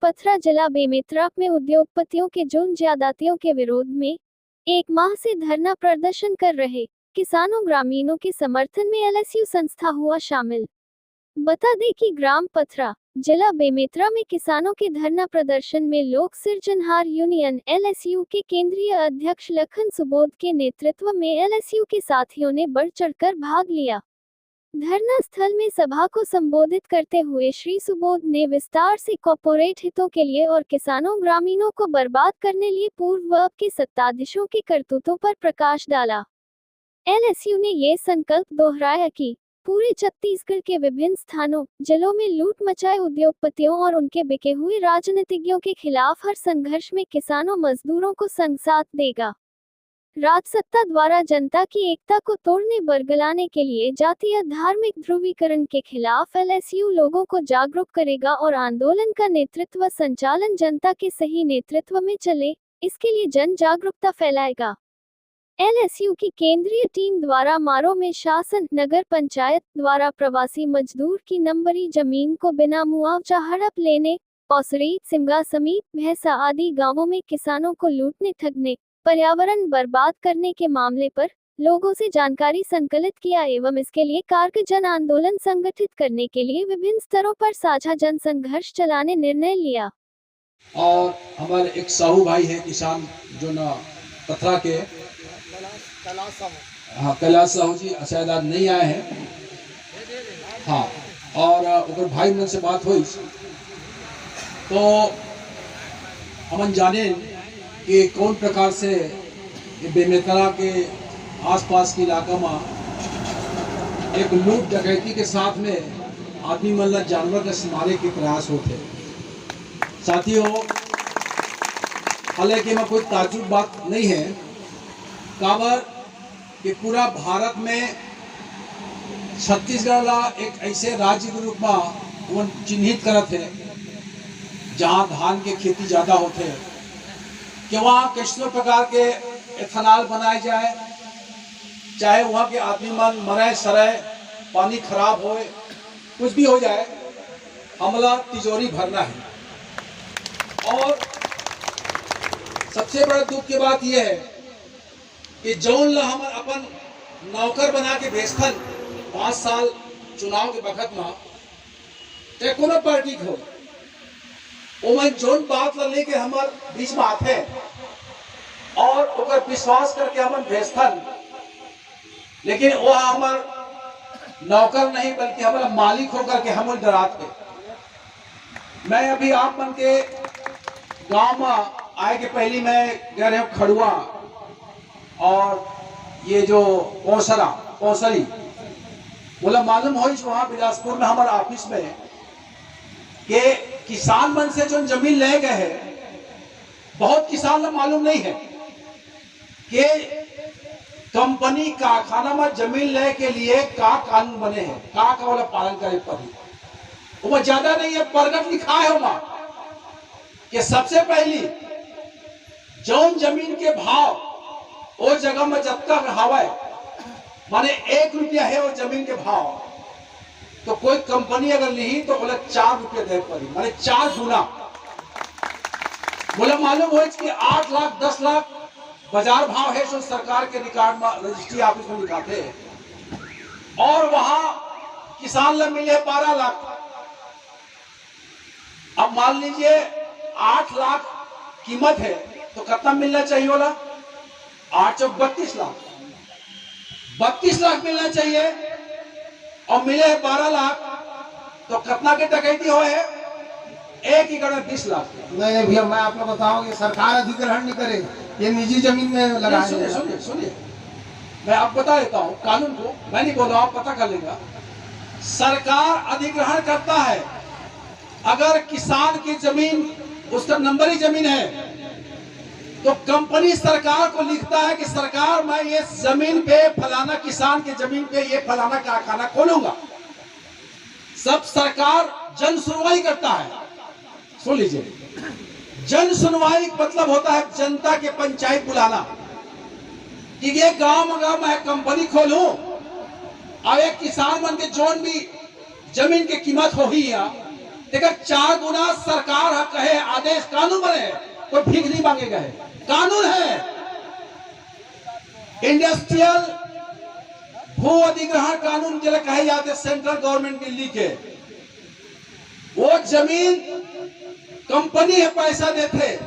पथरा जिला बेमेतरा में उद्योगपतियों के जुर्म ज्यादतियों के विरोध में 1 माह से धरना प्रदर्शन कर रहे किसानों ग्रामीणों के समर्थन में एलएसयू संस्था हुआ शामिल। बता दें कि ग्राम पथरा जिला बेमेतरा में किसानों के धरना प्रदर्शन में लोक सृजनहार यूनियन एलएसयू के केंद्रीय अध्यक्ष लखन सुबोध के नेतृत्व में एलएसयू के साथियों ने बढ़ चढ़कर भाग लिया। धरना स्थल में सभा को संबोधित करते हुए श्री सुबोध ने विस्तार से कॉर्पोरेट हितों के लिए और किसानों ग्रामीणों को बर्बाद करने लिए पूर्व व अब के सत्ताधीशों की करतूतों पर प्रकाश डाला। एलएसयू ने ये संकल्प दोहराया कि पूरे छत्तीसगढ़ के विभिन्न स्थानों जिलों में लूट मचाए उद्योगपतियों और उनके बिके हुए राजनीतिज्ञों के खिलाफ हर संघर्ष में किसानों मजदूरों को संग साथ देगा। राजसत्ता द्वारा जनता की एकता को तोड़ने बरगलाने के लिए जातीय धार्मिक ध्रुवीकरण के खिलाफ एलएसयू लोगों को जागरूक करेगा और आंदोलन का नेतृत्व संचालन जनता के सही नेतृत्व में चले, इसके लिए जन जागरूकता फैलाएगा। एलएसयू की केंद्रीय टीम द्वारा मारो में शासन नगर पंचायत द्वारा प्रवासी मजदूर की नंबरी जमीन को बिना मुआवजा हड़प लेने, पौसरी, सिमगा समीप, भैंसा आदि गांवों में किसानों को लूटने, ठगने, पर्यावरण बर्बाद करने के मामले पर लोगों से जानकारी संकलित किया एवं इसके लिए कारगर जन आंदोलन संगठित करने के लिए विभिन्न स्तरों पर साझा जन संघर्ष चलाने निर्णय लिया। और हमारे एक साहू भाई है किसान जो ना पथरा के कैलाश साहू जी शायद आज नहीं आए हैं। हाँ, और भाई मन से बात हुई तो हमन जाने कि कौन प्रकार से बेमेतरा के आसपास के इलाका में एक लूट डकैती के साथ में आदमी मतलब जानवर के मारे के प्रयास होते। साथियों, हालांकि में कोई ताज्जुब बात नहीं है, काबर कि पूरा भारत में छत्तीसगढ़ ला एक ऐसे राज्य के रूप में चिन्हित करत है जहाँ धान के खेती ज़्यादा होते हैं, कि वहाँ किसी प्रकार के एथेनॉल बनाए जाए, चाहे वहाँ के आदमी मन मरे सरे, पानी खराब होए, कुछ भी हो जाए, हमला तिजोरी भरना है। और सबसे बड़ा दुख की बात यह है कि जौन ला हम अपन नौकर बना के भेजथन 5 साल चुनाव के वक्त में, चाहे कोनो पार्टी हो, वो जोन बात ला लेके हमार बीच में आते और ओकर विश्वास करके हमन भेजथन, लेकिन वो हमार नौकर नहीं बल्कि हमारा मालिक होकर के हमन डराते। मैं अभी आप मन के गांव में आए के पहली मैं गए रहे खड़ुआ और ये जो पौसरी बोला मालूम हो वहाँ बिलासपुर में हमारे ऑफिस में कि किसान मन से जो जमीन ले गए हैं, बहुत किसान को मालूम नहीं है कि कंपनी कारखाना में जमीन ले के लिए का कानून बने हैं, का वाला पालन करे पड़ी। वो ज्यादा नहीं है, प्रगट लिखा है वहां कि सबसे पहली जौन जमीन के भाव वो जगह में जब तक हवा माने 1 रुपया है वो जमीन के भाव, तो कोई कंपनी अगर ली तो बोला 4 रुपये दे पड़ी, माने 4 गुना। बोला मालूम हो कि 8 लाख 10 लाख बाजार भाव है जो सरकार के रिकॉर्ड में रजिस्ट्री ऑफिस में लिखाते हैं, और वहां किसान ला मिले 12 लाख। अब मान लीजिए 8 लाख कीमत है तो कितना मिलना चाहिए? बोला 8 चौक 32 लाख, 32 लाख मिलना चाहिए और मिले 12 लाख, तो कितना के डकैती हो है? 1 एकड़ में 20 लाख। नहीं भैया, मैं आपको बताऊं कि सरकार अधिग्रहण नहीं करे, ये निजी जमीन में लगाए। सुनिए, मैं आपको बता देता हूँ कानून को, मैं नहीं बोल रहा, आप पता कर लेगा। सरकार अधिग्रहण करता है अगर किसान की जमीन उसका नंबरी जमीन है तो कंपनी सरकार को लिखता है कि सरकार मैं ये जमीन पे फलाना किसान के जमीन पे ये फलाना कारखाना खोलूंगा। सब सरकार जन सुनवाई करता है। सुन लीजिए, जन सुनवाई मतलब होता है जनता के पंचायत बुलाना कि ये गांव में अगर मैं कंपनी खोलूं और एक किसान बन के जोन भी जमीन की कीमत हो ही देखा 4 गुना सरकार कहे आदेश कानून बने, कोई भीख नहीं मांगेगा, है कानून है। इंडस्ट्रियल भू अधिग्रहण कानून जिसे कहे जाते सेंट्रल गवर्नमेंट दिल्ली के, वो जमीन कंपनी है पैसा देते,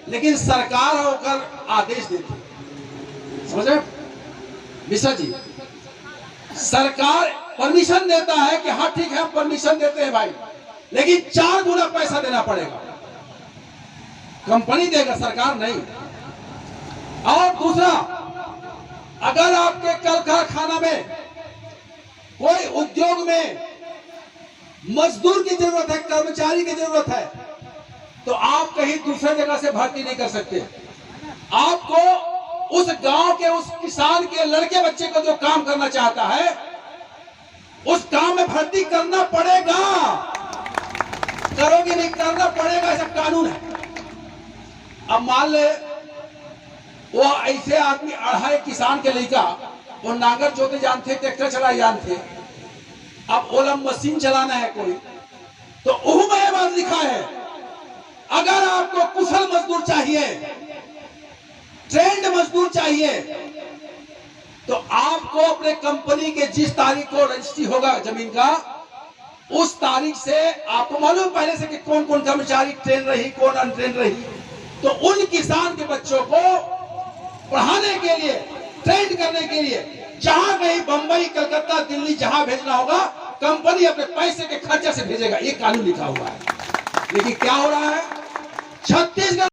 लेकिन सरकार होकर आदेश देती। समझ रहे मिश्रा जी, सरकार परमिशन देता है कि हाँ ठीक है हम परमिशन देते हैं भाई, लेकिन 4 गुना पैसा देना पड़ेगा, कंपनी देगा, सरकार नहीं। और दूसरा, अगर आपके कल कारखाना में कोई उद्योग में मजदूर की जरूरत है, कर्मचारी की जरूरत है, तो आप कहीं दूसरे जगह से भर्ती नहीं कर सकते। आपको उस गांव के उस किसान के लड़के बच्चे को जो काम करना चाहता है उस काम में भर्ती करना पड़ेगा, करोगे नहीं, करना पड़ेगा, ऐसा कानून है। अब मान ले वो ऐसे आदमी अढ़ाई किसान के लड़का, वो नांगर जोते जानते, ट्रैक्टर चलाए जानते, अब ओला मशीन चलाना है कोई, तो उहू में बात लिखा है, अगर आपको कुशल मजदूर चाहिए, ट्रेंड मजदूर चाहिए, तो आपको अपने कंपनी के जिस तारीख को रजिस्ट्री होगा जमीन का, उस तारीख से आपको मालूम पहले से कि कौन कौन कर्मचारी ट्रेन रही, कौन अनट्रेन रही, तो उन किसान के बच्चों को पढ़ाने के लिए, ट्रेंड करने के लिए, जहां कहीं बंबई, कलकत्ता, दिल्ली जहां भेजना होगा, कंपनी अपने पैसे के खर्चे से भेजेगा, ये कानून लिखा हुआ है। लेकिन क्या हो रहा है, छत्तीसगढ़